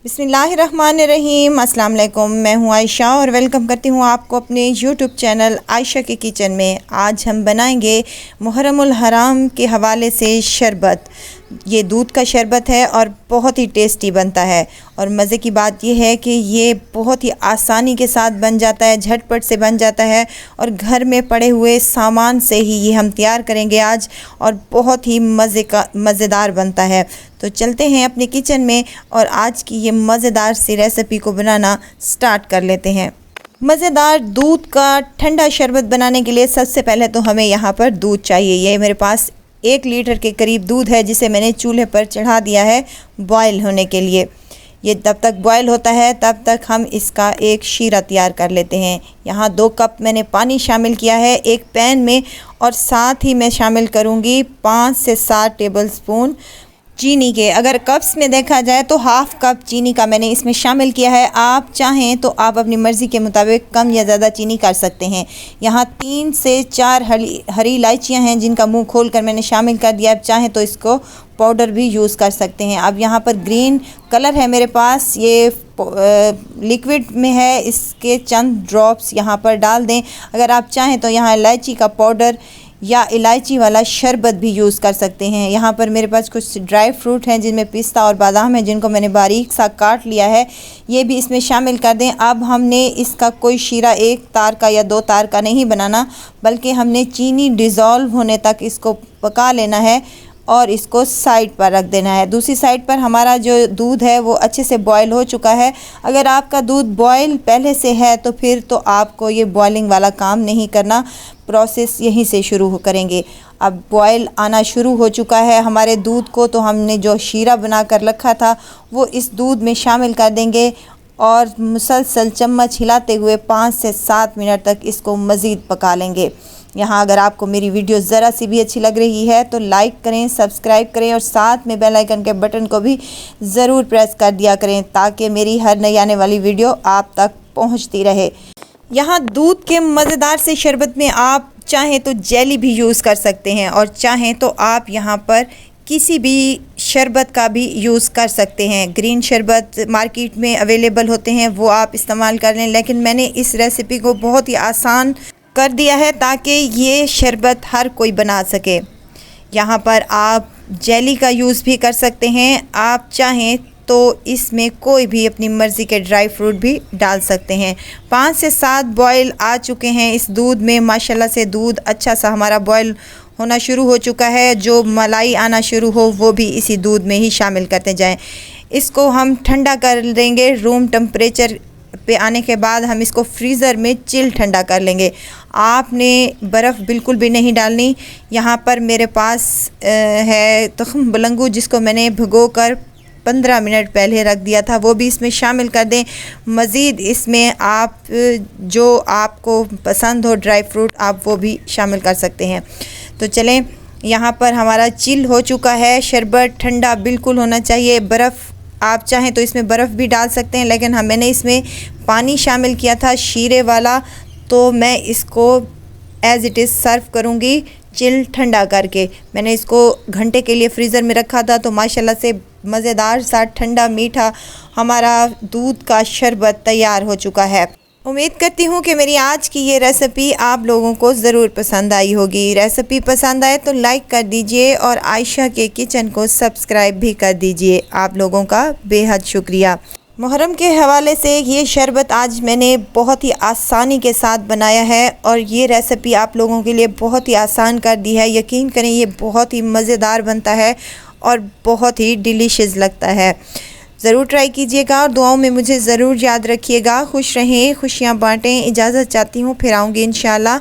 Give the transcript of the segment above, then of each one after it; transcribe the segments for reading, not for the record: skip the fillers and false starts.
बिस्मिल्लाहिर्रहमानिर्रहीम। अस्सलाम वालेकुम। मैं हूँ आयशा और वेलकम करती हूँ आपको अपने यूट्यूब चैनल आयशा के किचन में। आज हम बनाएंगे मुहर्रमुल हराम के हवाले से शरबत। ये दूध का शरबत है और बहुत ही टेस्टी बनता है। और मज़े की बात यह है कि ये बहुत ही आसानी के साथ बन जाता है, झटपट से बन जाता है और घर में पड़े हुए सामान से ही ये हम तैयार करेंगे आज, और बहुत ही मज़ेदार बनता है। तो चलते हैं अपने किचन में और आज की ये मज़ेदार सी रेसिपी को बनाना स्टार्ट कर लेते हैं। मज़ेदार दूध का ठंडा शरबत बनाने के लिए सबसे पहले तो हमें यहाँ पर दूध चाहिए। ये मेरे पास 1 लीटर के करीब दूध है, जिसे मैंने चूल्हे पर चढ़ा दिया है बॉयल होने के लिए। ये तब तक बॉयल होता है तब तक हम इसका एक शीरा तैयार कर लेते हैं। यहाँ 2 कप मैंने पानी शामिल किया है एक पैन में, और साथ ही मैं शामिल करूँगी 5 से 7 टेबल स्पून चीनी के। अगर कप्स में देखा जाए तो हाफ़ कप चीनी का मैंने इसमें शामिल किया है। आप चाहें तो आप अपनी मर्ज़ी के मुताबिक कम या ज़्यादा चीनी कर सकते हैं। यहाँ 3 से 4 हरी इलायचियाँ हैं जिनका मुंह खोलकर मैंने शामिल कर दिया। आप चाहें तो इसको पाउडर भी यूज़ कर सकते हैं। अब यहाँ पर ग्रीन कलर है मेरे पास, ये लिक्विड में है, इसके चंद ड्रॉप्स यहाँ पर डाल दें। अगर आप चाहें तो यहाँ इलायची का पाउडर या इलायची वाला शरबत भी यूज़ कर सकते हैं। यहाँ पर मेरे पास कुछ ड्राई फ्रूट हैं जिनमें पिस्ता और बादाम है, जिनको मैंने बारीक सा काट लिया है, ये भी इसमें शामिल कर दें। अब हमने इसका कोई शीरा 1 तार का या 2 तार का नहीं बनाना, बल्कि हमने चीनी डिज़ोल्व होने तक इसको पका लेना है और इसको साइड पर रख देना है। दूसरी साइड पर हमारा जो दूध है वो अच्छे से बॉयल हो चुका है। अगर आपका दूध बॉयल पहले से है तो फिर तो आपको ये बॉइलिंग वाला काम नहीं करना, प्रोसेस यहीं से शुरू करेंगे। अब बॉयल आना शुरू हो चुका है हमारे दूध को, तो हमने जो शीरा बना कर रखा था वो इस दूध में शामिल कर देंगे और मुसलसल चम्मच हिलाते हुए 5 से 7 मिनट तक इसको मज़ीद पका लेंगे। यहाँ अगर आपको मेरी वीडियो ज़रा सी भी अच्छी लग रही है तो लाइक करें, सब्सक्राइब करें और साथ में बेल आइकन के बटन को भी ज़रूर प्रेस कर दिया करें, ताकि मेरी हर नई आने वाली वीडियो आप तक पहुँचती रहे। यहाँ दूध के मज़ेदार से शरबत में आप चाहें तो जेली भी यूज़ कर सकते हैं, और चाहें तो आप यहाँ पर किसी भी शरबत का भी यूज़ कर सकते हैं। ग्रीन शरबत मार्केट में अवेलेबल होते हैं, वो आप इस्तेमाल कर लें, लेकिन मैंने इस रेसिपी को बहुत ही आसान कर दिया है ताकि ये शरबत हर कोई बना सके। यहाँ पर आप जेली का यूज़ भी कर सकते हैं। आप चाहें तो इसमें कोई भी अपनी मर्ज़ी के ड्राई फ्रूट भी डाल सकते हैं। 5 से 7 बॉयल आ चुके हैं इस दूध में। माशाल्लाह से दूध अच्छा सा हमारा बॉयल होना शुरू हो चुका है। जो मलाई आना शुरू हो वो भी इसी दूध में ही शामिल करते जाएं। इसको हम ठंडा कर देंगे। रूम टेम्परेचर पे आने के बाद हम इसको फ्रीज़र में चिल ठंडा कर लेंगे। आपने बर्फ़ बिल्कुल भी नहीं डालनी। यहाँ पर मेरे पास है तख्म बलंगू, जिसको मैंने भिगोकर 15 मिनट पहले रख दिया था, वो भी इसमें शामिल कर दें। मज़ीद इसमें आप जो आपको पसंद हो ड्राई फ्रूट आप वो भी शामिल कर सकते हैं। तो चलें, यहाँ पर हमारा चिल हो चुका है शरबत, ठंडा बिल्कुल होना चाहिए। बर्फ़ आप चाहें तो इसमें बर्फ़ भी डाल सकते हैं, लेकिन मैंने इसमें पानी शामिल किया था शीरे वाला, तो मैं इसको एज़ इट इज़ सर्व करूँगी चिल ठंडा करके। मैंने इसको घंटे के लिए फ्रीज़र में रखा था, तो माशाल्लाह से मज़ेदार सा ठंडा मीठा हमारा दूध का शरबत तैयार हो चुका है। उम्मीद करती हूँ कि मेरी आज की ये रेसिपी आप लोगों को ज़रूर पसंद आई होगी। रेसिपी पसंद आए तो लाइक कर दीजिए और आयशा के किचन को सब्सक्राइब भी कर दीजिए। आप लोगों का बेहद शुक्रिया। मुहर्रम के हवाले से ये शरबत आज मैंने बहुत ही आसानी के साथ बनाया है, और ये रेसिपी आप लोगों के लिए बहुत ही आसान कर दी है। यकीन करें ये बहुत ही मज़ेदार बनता है और बहुत ही डिलीशियस लगता है। ज़रूर ट्राई कीजिएगा और दुआओं में मुझे ज़रूर याद रखिएगा। खुश रहें, खुशियाँ बाँटें। इजाज़त चाहती हूँ, फिर आऊँगी इंशाल्लाह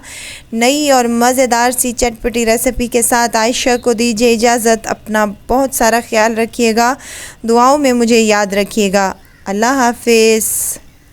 नई और मज़ेदार सी चटपटी रेसिपी के साथ। आयशा को दीजिए इजाज़त। अपना बहुत सारा ख्याल रखिएगा, दुआओं में मुझे याद रखिएगा। अल्लाह हाफ़िज़।